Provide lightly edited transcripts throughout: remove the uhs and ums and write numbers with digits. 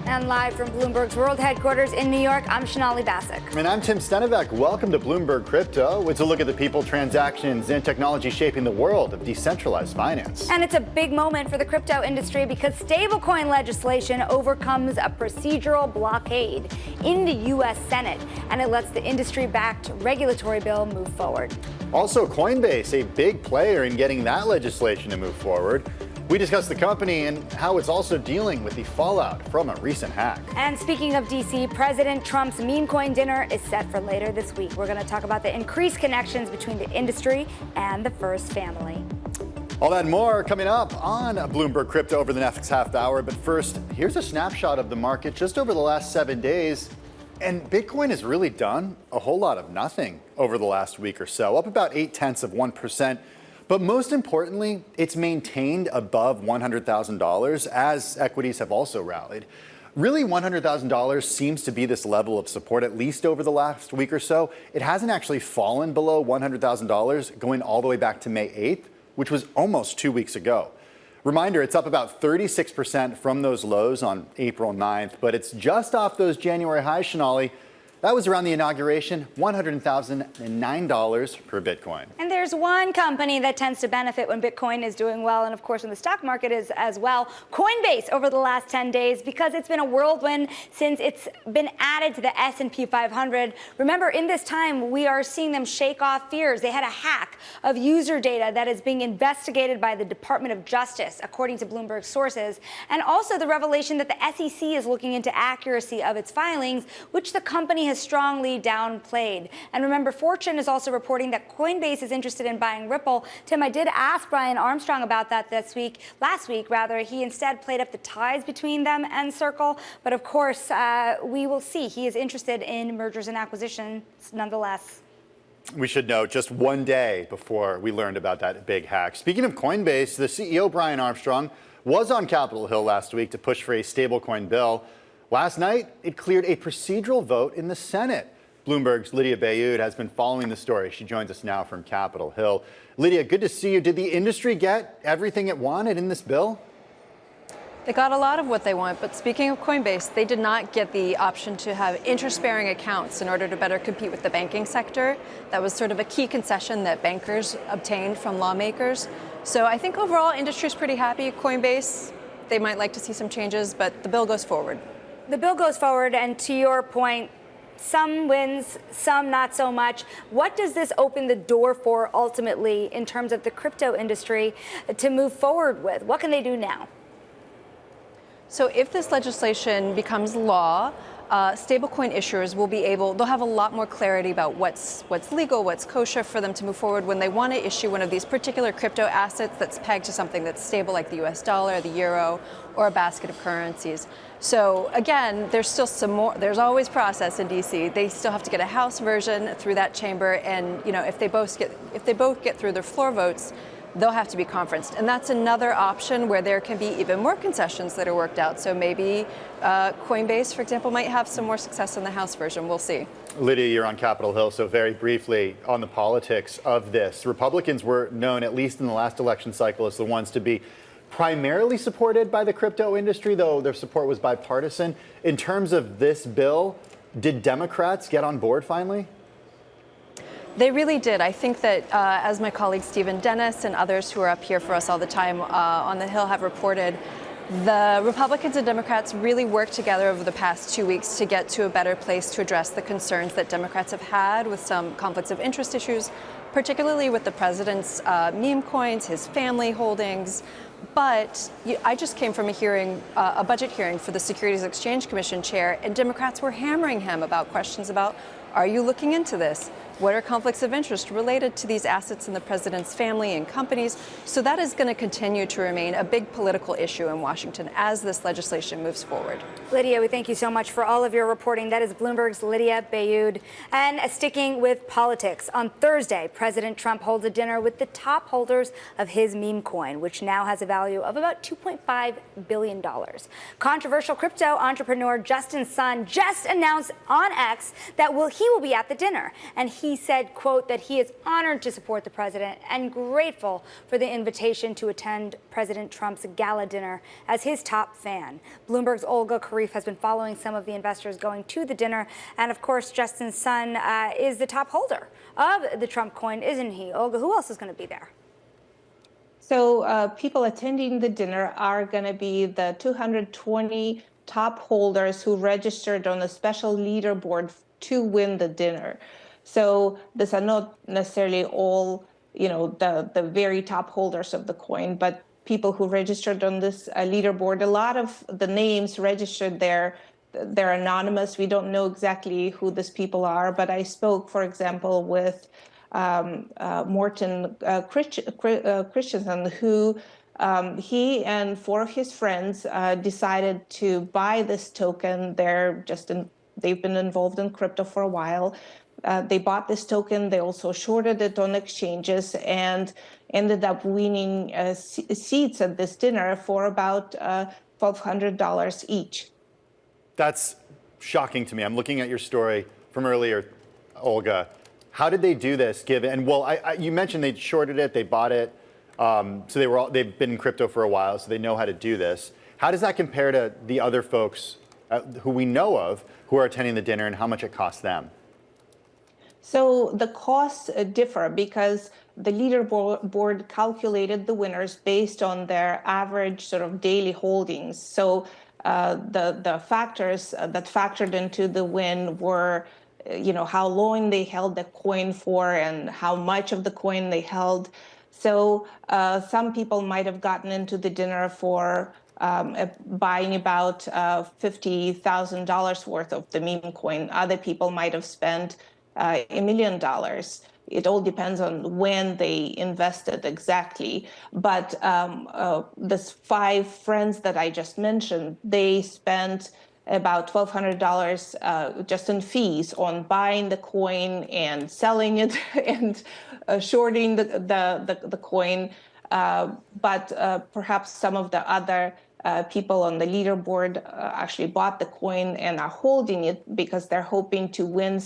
And live from Bloomberg's world headquarters in New York, I'm Shanali Basak. And I'm Tim Stenevec. Welcome to Bloomberg Crypto. It's a look at the people, transactions, and technology shaping the world of decentralized finance. And it's a big moment for the crypto industry because stablecoin legislation overcomes a procedural blockade in the U.S. Senate, and it lets the industry-backed regulatory bill move forward. Also, Coinbase, a big player in getting that legislation to move forward. We discuss the company and how it's also dealing with the fallout from a recent hack. And speaking of DC, President Trump's Memecoin dinner is set for later this week. We're going to talk about the increased connections between the industry and the First family. All that and more coming up on Bloomberg Crypto over the next half hour. But first, here's a snapshot of the market just over the last 7 days. And Bitcoin has really done a whole lot of nothing over the last week or so, up about 0.8%. But most importantly, it's maintained above $100,000 as equities have also rallied. Really, $100,000 seems to be this level of support, at least over the last week or so. It hasn't actually fallen below $100,000 going all the way back to May 8th, which was almost 2 weeks ago. Reminder, it's up about 36% from those lows on April 9th, but it's just off those January highs, Shanali. That was around the inauguration, $100,009 per Bitcoin. And there's one company that tends to benefit when Bitcoin is doing well, and of course when the stock market is as well, Coinbase over the last 10 days, because it's been a whirlwind since it's been added to the S&P 500. Remember, in this time, we are seeing them shake off fears. They had a hack of user data that is being investigated by the Department of Justice, according to Bloomberg sources, and also the revelation that the SEC is looking into accuracy of its filings, which the company has strongly downplayed. And remember, Fortune is also reporting that Coinbase is interested in buying Ripple. Tim, I did ask Brian Armstrong about that last week. He instead played up the ties between them and Circle. But of course, we will see. He is interested in mergers and acquisitions nonetheless. We should note, just 1 day before we learned about that big hack. Speaking of Coinbase, the CEO, Brian Armstrong, was on Capitol Hill last week to push for a stablecoin bill. Last night, it cleared a procedural vote in the Senate. Bloomberg's Lydia Beyoud has been following the story. She joins us now from Capitol Hill. Lydia, good to see you. Did the industry get everything it wanted in this bill? They got a lot of what they want, but speaking of Coinbase, they did not get the option to have interest-bearing accounts in order to better compete with the banking sector. That was sort of a key concession that bankers obtained from lawmakers. So I think overall, industry is pretty happy. Coinbase, they might like to see some changes, but the bill goes forward. The bill goes forward, and to your point, some wins, some not so much. What does this open the door for ultimately in terms of the crypto industry to move forward with? What can they do now? So if this legislation becomes law, stablecoin issuers will be they'll have a lot more clarity about what's legal, what's kosher for them to move forward when they want to issue one of these particular crypto assets that's pegged to something that's stable like the US dollar, the euro, or a basket of currencies. So again, there's still some more, there's always process in DC. They still have to get a House version through that chamber, and if they both get through their floor votes, they'll have to be conferenced. And that's another option where there can be even more concessions that are worked out. So maybe Coinbase, for example, might have some more success in the House version. We'll see. Lydia, you're on Capitol Hill, so very briefly on the politics of this. Republicans were known, at least in the last election cycle, as the ones to be primarily supported by the crypto industry, though their support was bipartisan. In terms of this bill, did Democrats get on board finally? They really did. I think that, as my colleague Stephen Dennis and others who are up here for us all the time on the Hill have reported, the Republicans and Democrats really worked together over the past 2 weeks to get to a better place to address the concerns that Democrats have had with some conflicts of interest issues, particularly with the president's meme coins, his family holdings. But I just came from a budget hearing for the Securities Exchange Commission chair, and Democrats were hammering him about questions about, are you looking into this? What are conflicts of interest related to these assets in the president's family and companies? So that is going to continue to remain a big political issue in Washington as this legislation moves forward. Lydia, we thank you so much for all of your reporting. That is Bloomberg's Lydia Beyoud. And sticking with politics, on Thursday, President Trump holds a dinner with the top holders of his meme coin, which now has a value of about $2.5 billion. Controversial crypto entrepreneur Justin Sun just announced on X that he will be at the dinner. And he he said, quote, that he is honored to support the president and grateful for the invitation to attend President Trump's gala dinner as his top fan. Bloomberg's Olga Kharif has been following some of the investors going to the dinner. And of course, Justin's son is the top holder of the Trump coin, isn't he? Olga, who else is going to be there? So people attending the dinner are going to be the 220 top holders who registered on a special leaderboard to win the dinner. So these are not necessarily all, the very top holders of the coin, but people who registered on this leaderboard. A lot of the names registered there, they're anonymous. We don't know exactly who these people are, but I spoke, for example, with Morton Christensen, who he and 4 of his friends decided to buy this token. They've been involved in crypto for a while. They bought this token. They also shorted it on exchanges and ended up winning seats at this dinner for about $1,200 each. That's shocking to me. I'm looking at your story from earlier, Olga. How did they do this? You mentioned they shorted it, they bought it, so they've been in crypto for a while, so they know how to do this. How does that compare to the other folks who we know of who are attending the dinner, and how much it costs them? So the costs differ because the leaderboard calculated the winners based on their average sort of daily holdings. So the factors that factored into the win were how long they held the coin for and how much of the coin they held. So some people might have gotten into the dinner for buying about $50,000 worth of the Memecoin. Other people might have spent $1 million. It all depends on when they invested exactly. But these 5 friends that I just mentioned, they spent about $1,200 just in fees on buying the coin and selling it and shorting the coin. But perhaps some of the other people on the leaderboard actually bought the coin and are holding it because they're hoping to win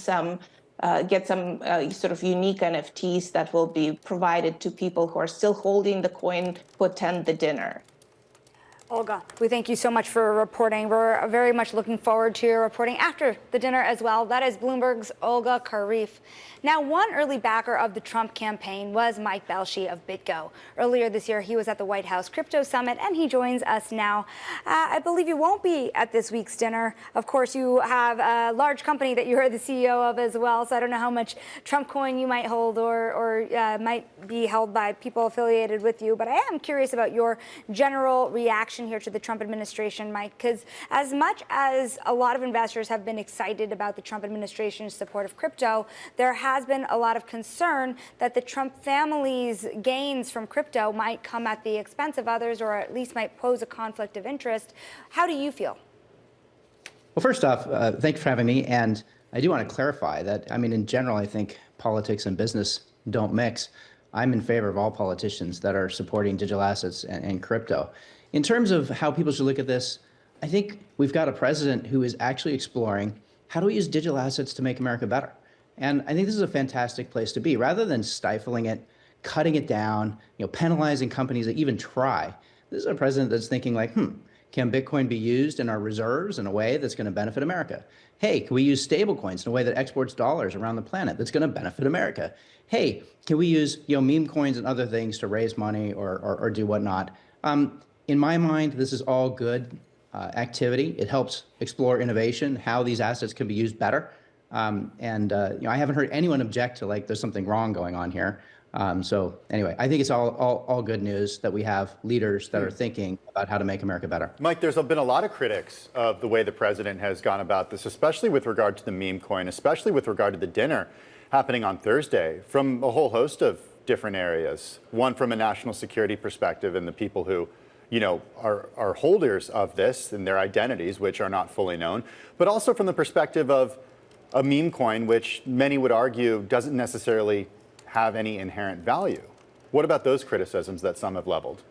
get some sort of unique NFTs that will be provided to people who are still holding the coin who attend the dinner. Olga, we thank you so much for reporting. We're very much looking forward to your reporting after the dinner as well. That is Bloomberg's Olga Kharif. Now, one early backer of the Trump campaign was Mike Belshe of BitGo. Earlier this year, he was at the White House Crypto Summit, and he joins us now. I believe you won't be at this week's dinner. Of course, you have a large company that you're the CEO of as well, so I don't know how much Trump coin you might hold or might be held by people affiliated with you, but I am curious about your general reaction here to the Trump administration, Mike, because as much as a lot of investors have been excited about the Trump administration's support of crypto, there has been a lot of concern that the Trump family's gains from crypto might come at the expense of others, or at least might pose a conflict of interest. How do you feel? Well, first off, thank you for having me. And I do want to clarify that, in general, I think politics and business don't mix. I'm in favor of all politicians that are supporting digital assets and crypto. In terms of how people should look at this, I think we've got a president who is actually exploring how do we use digital assets to make America better. And I think this is a fantastic place to be. Rather than stifling it, cutting it down, penalizing companies that even try, this is a president that's thinking like, can Bitcoin be used in our reserves in a way that's going to benefit America? Hey, can we use stablecoins in a way that exports dollars around the planet that's going to benefit America? Hey, can we use meme coins and other things to raise money or do whatnot? In my mind, this is all good activity. It helps explore innovation, how these assets can be used better. I haven't heard anyone object to there's something wrong going on here. So anyway, I think it's all good news that we have leaders that are thinking about how to make America better. Mike, there's been a lot of critics of the way the president has gone about this, especially with regard to the meme coin, especially with regard to the dinner happening on Thursday, from a whole host of different areas. One from a national security perspective and the people who are holders of this and their identities, which are not fully known, but also from the perspective of a meme coin, which many would argue doesn't necessarily have any inherent value. What about those criticisms that some have leveled?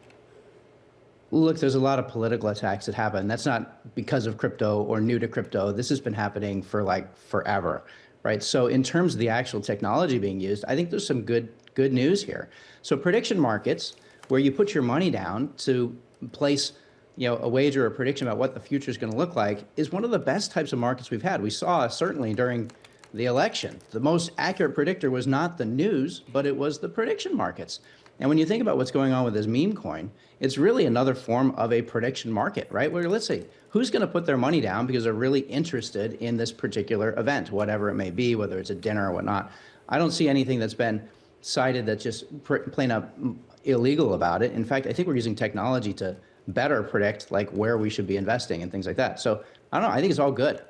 Look, there's a lot of political attacks that happen. That's not because of crypto or new to crypto. This has been happening for forever, right? So in terms of the actual technology being used, I think there's some good news here. So prediction markets, where you put your money down to place a wager or a prediction about what the future is going to look like, is one of the best types of markets we've had. We saw certainly during the election, the most accurate predictor was not the news, but it was the prediction markets. And when you think about what's going on with this meme coin, it's really another form of a prediction market, right? Where let's say, who's going to put their money down because they're really interested in this particular event, whatever it may be, whether it's a dinner or whatnot. I don't see anything that's been cited that's just plain up illegal about it. In fact, I think we're using technology to better predict like where we should be investing and things like that. So I don't know, I think it's all good.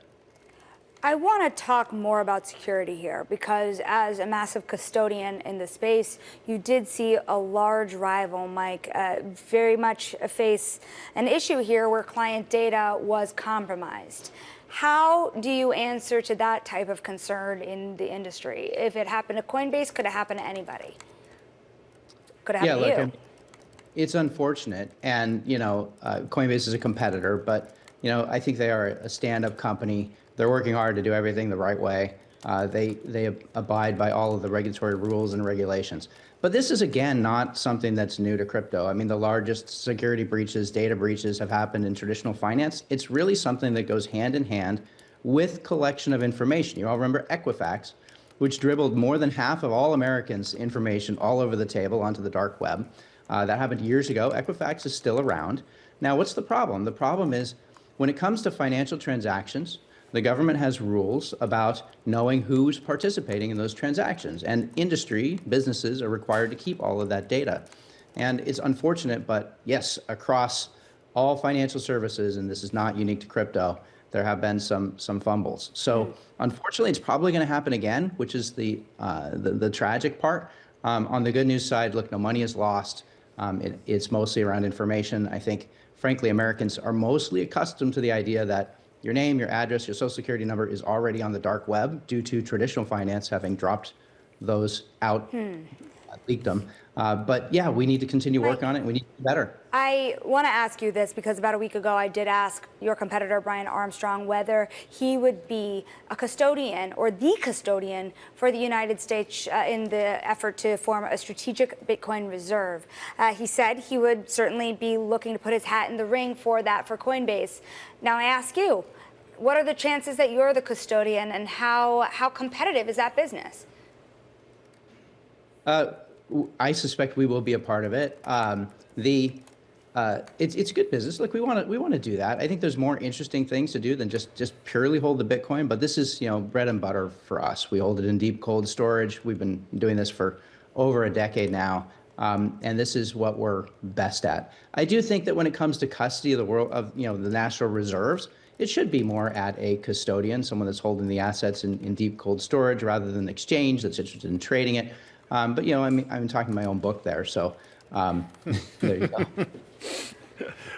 I want to talk more about security here because as a massive custodian in the space, you did see a large rival, Mike, very much face an issue here where client data was compromised. How do you answer to that type of concern in the industry? If it happened to Coinbase, could it happen to anybody? Could it happen to you? It's unfortunate, and Coinbase is a competitor, but I think they are a stand-up company. They're working hard to do everything the right way. They abide by all of the regulatory rules and regulations. But this is, again, not something that's new to crypto. I mean, the largest security breaches, data breaches have happened in traditional finance. It's really something that goes hand in hand with collection of information. You all remember Equifax, which dribbled more than half of all Americans' information all over the table onto the dark web. That happened years ago. Equifax is still around. Now, what's the problem? The problem is when it comes to financial transactions, the government has rules about knowing who's participating in those transactions, and industry, businesses are required to keep all of that data. And it's unfortunate, but yes, across all financial services, and this is not unique to crypto, there have been some fumbles. So unfortunately, it's probably going to happen again, which is the tragic part. On the good news side, look, no money is lost. It's mostly around information. I think, frankly, Americans are mostly accustomed to the idea that your name, your address, your social security number is already on the dark web due to traditional finance having dropped those out, leaked them. But yeah, we need to continue work on it. We need to do better. I want to ask you this because about a week ago, I did ask your competitor, Brian Armstrong, whether he would be a custodian or the custodian for the United States in the effort to form a strategic Bitcoin reserve. He said he would certainly be looking to put his hat in the ring for that for Coinbase. Now I ask you, what are the chances that you're the custodian, and how competitive is that business? I suspect we will be a part of it. It's good business. Look, we want to do that. I think there's more interesting things to do than just purely hold the Bitcoin. But this is bread and butter for us. We hold it in deep cold storage. We've been doing this for over a decade now, and this is what we're best at. I do think that when it comes to custody of the world of the national reserves, it should be more at a custodian, someone that's holding the assets in deep cold storage rather than an exchange that's interested in trading it. But I'm talking my own book there, so there you go.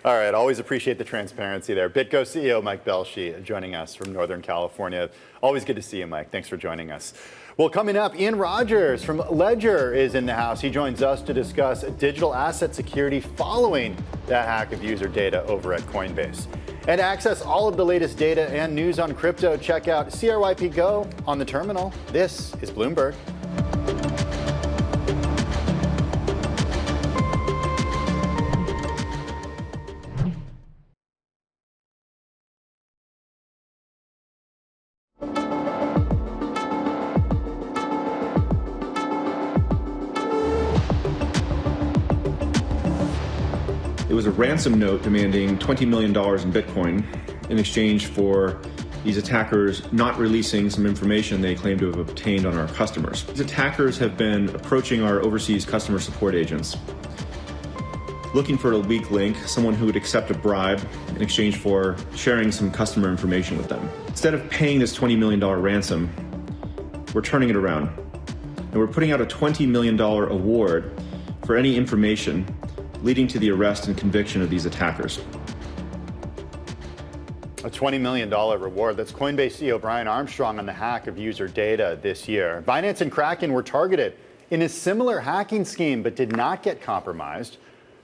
All right, always appreciate the transparency there. BitGo CEO Mike Belshe joining us from Northern California. Always good to see you, Mike. Thanks for joining us. Well, coming up, Ian Rogers from Ledger is in the house. He joins us to discuss digital asset security following that hack of user data over at Coinbase. And to access all of the latest data and news on crypto, check out CRYP Go on the terminal. This is Bloomberg. It was a ransom note demanding $20 million in Bitcoin in exchange for these attackers not releasing some information they claim to have obtained on our customers. These attackers have been approaching our overseas customer support agents, looking for a weak link, someone who would accept a bribe in exchange for sharing some customer information with them. Instead of paying this $20 million ransom, we're turning it around. And we're putting out a $20 million award for any information leading to the arrest and conviction of these attackers. A $20 million reward. That's Coinbase CEO Brian Armstrong on the hack of user data this year. Binance and Kraken were targeted in a similar hacking scheme but did not get compromised.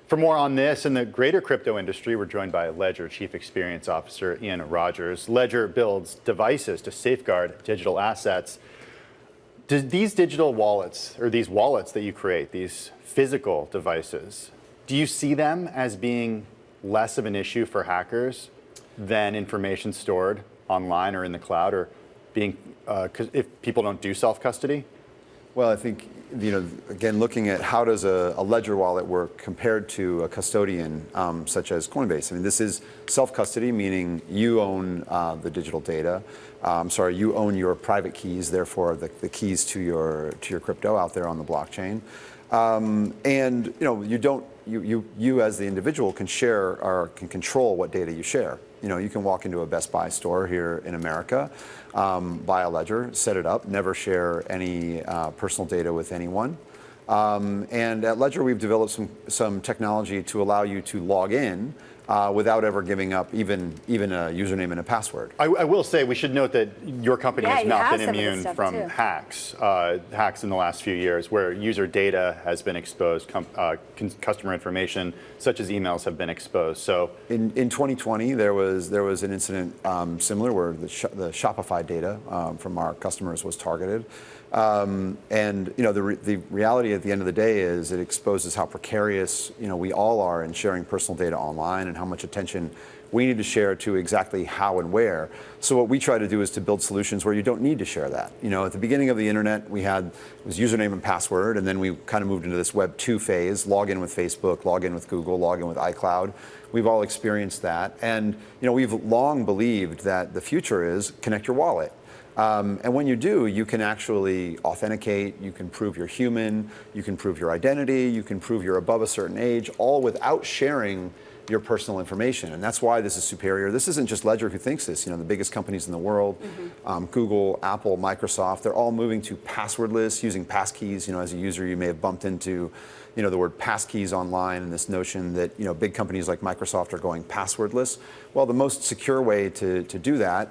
For more on this and the greater crypto industry, we're joined by Ledger Chief Experience Officer Ian Rogers. Ledger builds devices to safeguard digital assets. Do these digital wallets, or these wallets that you create, these physical devices, do you see them as being less of an issue for hackers than information stored online or in the cloud, or being if people don't do self-custody? Well, I think, again, looking at how does a ledger wallet work compared to a custodian such as Coinbase. I mean, this is self-custody, meaning you own the digital data. You own your private keys, therefore the keys to your crypto out there on the blockchain. And you as the individual can share or can control what data you share. You can walk into a Best Buy store here in America, buy a ledger, set it up, never share any personal data with anyone. And at Ledger, we've developed some technology to allow you to log in without ever giving up even a username and a password. I will say we should note that your company has not been immune from too. hacks in the last few years, where user data has been exposed, customer information such as emails have been exposed. So in 2020, there was an incident similar where the Shopify data from our customers was targeted. The reality at the end of the day is it exposes how precarious we all are in sharing personal data online, and how much attention we need to share to exactly how and where. So what we try to do is to build solutions where you don't need to share that. At the beginning of the internet, it was username and password, and then we kind of moved into this Web 2 phase, log in with Facebook, log in with Google, log in with iCloud. We've all experienced that. And we've long believed that the future is connect your wallet. And when you do, you can actually authenticate, you can prove you're human, you can prove your identity, you can prove you're above a certain age, all without sharing your personal information. And that's why this is superior. This isn't just Ledger who thinks this. The biggest companies in the world, Google, Apple, Microsoft, they're all moving to passwordless, using passkeys. As a user, you may have bumped into the word passkeys online, and this notion that big companies like Microsoft are going passwordless. Well, the most secure way to do that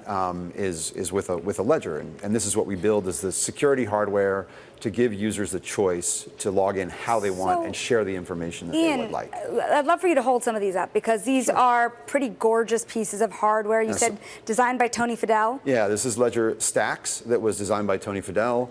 is with a ledger, and this is what we build: is the security hardware to give users the choice to log in how they want and share the information that they would like. I'd love for you to hold some of these up, because these are pretty gorgeous pieces of hardware. You said designed by Tony Fadell. Yeah, this is Ledger Stacks that was designed by Tony Fadell.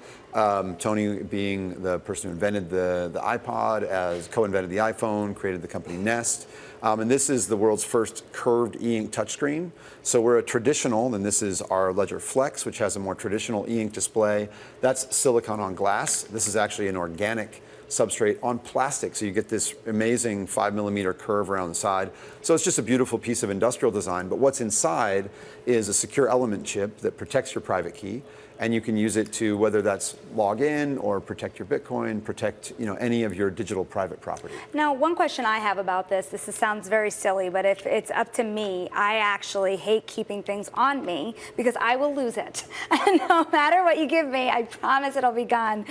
Tony being the person who invented the iPod, co-invented the iPhone, created the company Nest. And this is the world's first curved e-ink touchscreen. So we're a traditional, and this is our Ledger Flex, which has a more traditional e-ink display. That's silicon on glass. This is actually an organic substrate on plastic. So you get this amazing 5mm curve around the side. So it's just a beautiful piece of industrial design. But what's inside is a secure element chip that protects your private key. And you can use it to, whether that's log in or protect your Bitcoin, protect any of your digital private property. Now, one question I have about this sounds very silly, but if it's up to me, I actually hate keeping things on me because I will lose it. No matter what you give me, I promise it'll be gone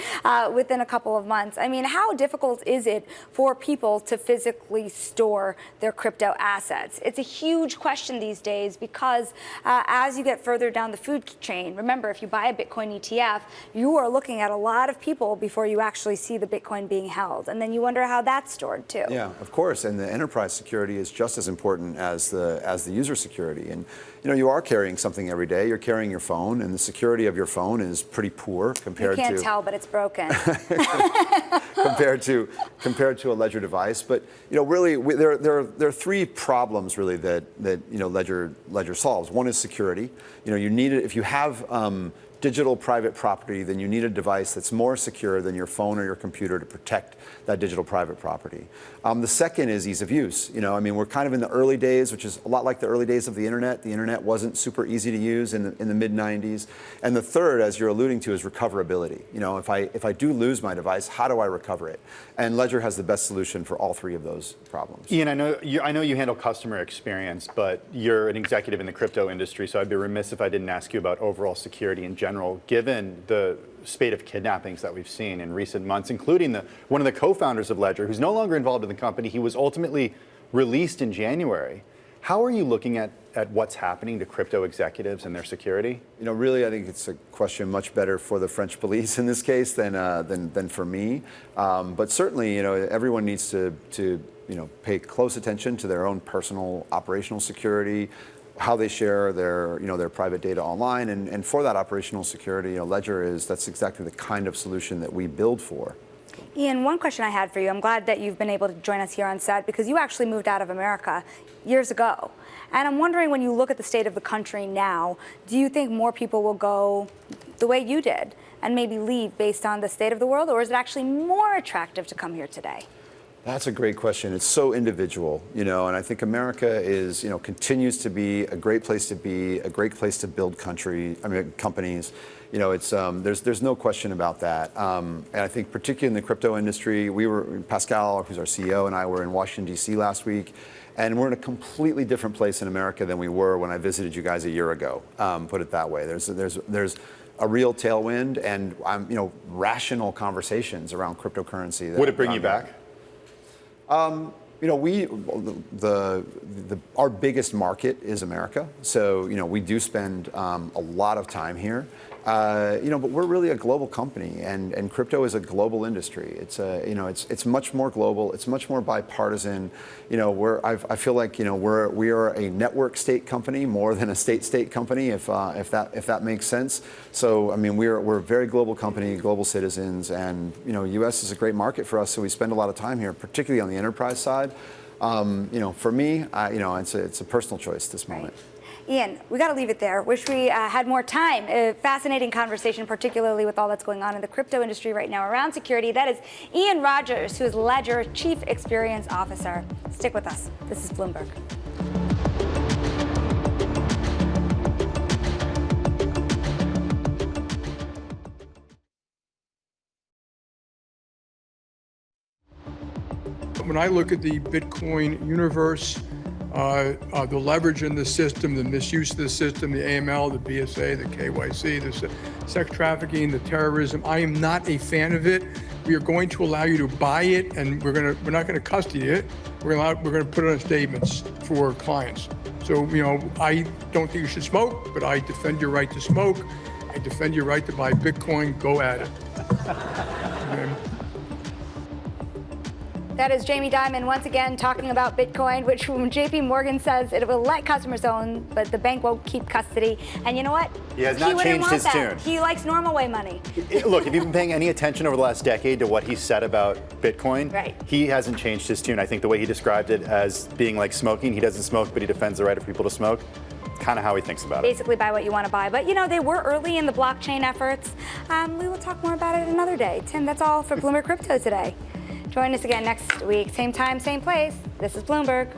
within a couple of months. I mean, how difficult is it for people to physically store their crypto assets? It's a huge question these days, because as you get further down the food chain, remember, if you buy a Bitcoin ETF, you are looking at a lot of people before you actually see the Bitcoin being held. And then you wonder how that's stored too. Yeah, of course. And the enterprise security is just as important as the user security. And you are carrying something every day. You're carrying your phone, and the security of your phone is pretty poor compared to... You can't tell, but it's broken. compared to a Ledger device. But really, there are three problems really that Ledger solves. One is security. You need it if you have digital private property, then you need a device that's more secure than your phone or your computer to protect that digital private property. The second is ease of use. We're kind of in the early days, which is a lot like the early days of the internet. The internet wasn't super easy to use in the mid-90s. And the third, as you're alluding to, is recoverability. If I do lose my device, how do I recover it? And Ledger has the best solution for all three of those problems. Ian, I know you handle customer experience, but you're an executive in the crypto industry, so I'd be remiss if I didn't ask you about overall security in general, given the spate of kidnappings that we've seen in recent months, including one of the co-founders of Ledger, who's no longer involved in the company. He was ultimately released in January. How are you looking at what's happening to crypto executives and their security? Really, I think it's a question much better for the French police in this case than for me. But certainly, everyone needs to pay close attention to their own personal operational security, how they share their private data online, and for that operational security, Ledger that's exactly the kind of solution that we build for. Ian, one question I had for you. I'm glad that you've been able to join us here on set because you actually moved out of America years ago. And I'm wondering, when you look at the state of the country now, do you think more people will go the way you did and maybe leave based on the state of the world, or is it actually more attractive to come here today? That's a great question. It's so individual, and I think America is, continues to be a great place to be, a great place to build companies. There's no question about that. And I think particularly in the crypto industry, Pascal, who's our CEO, and I were in Washington, D.C. last week, and we're in a completely different place in America than we were when I visited you guys a year ago, put it that way. There's a real tailwind and, rational conversations around cryptocurrency. Would it bring you back? Our biggest market is America, so we do spend a lot of time here. But we're really a global company, and crypto is a global industry. It's much more global. It's much more bipartisan. I feel like we are a network state company more than a state company, if that makes sense. So we're a very global company, global citizens, and U.S. is a great market for us. So we spend a lot of time here, particularly on the enterprise side. For me, it's a personal choice at this moment. Right. Ian, we got to leave it there. Wish we had more time. A fascinating conversation, particularly with all that's going on in the crypto industry right now around security. That is Ian Rogers, who is Ledger Chief Experience Officer. Stick with us. This is Bloomberg. When I look at the Bitcoin universe, the leverage in the system, the misuse of the system, the AML, the BSA, the KYC, the sex trafficking, the terrorism, I am not a fan of it. We are going to allow you to buy it, and we're not going to custody it. We're going to put it on statements for clients. So, I don't think you should smoke, but I defend your right to smoke. I defend your right to buy Bitcoin. Go at it. Okay. That is Jamie Dimon once again talking about Bitcoin, which JP Morgan says it will let customers own, but the bank won't keep custody. And you know what? He has not changed his tune. He likes normal way money. Look, if you've been paying any attention over the last decade to what he said about Bitcoin, right, he hasn't changed his tune. I think the way he described it as being like smoking, he doesn't smoke, but he defends the right of people to smoke. Kind of how he thinks about it. Basically buy what you want to buy. But they were early in the blockchain efforts. We will talk more about it another day. Tim, that's all for Bloomberg Crypto today. Join us again next week, same time, same place. This is Bloomberg.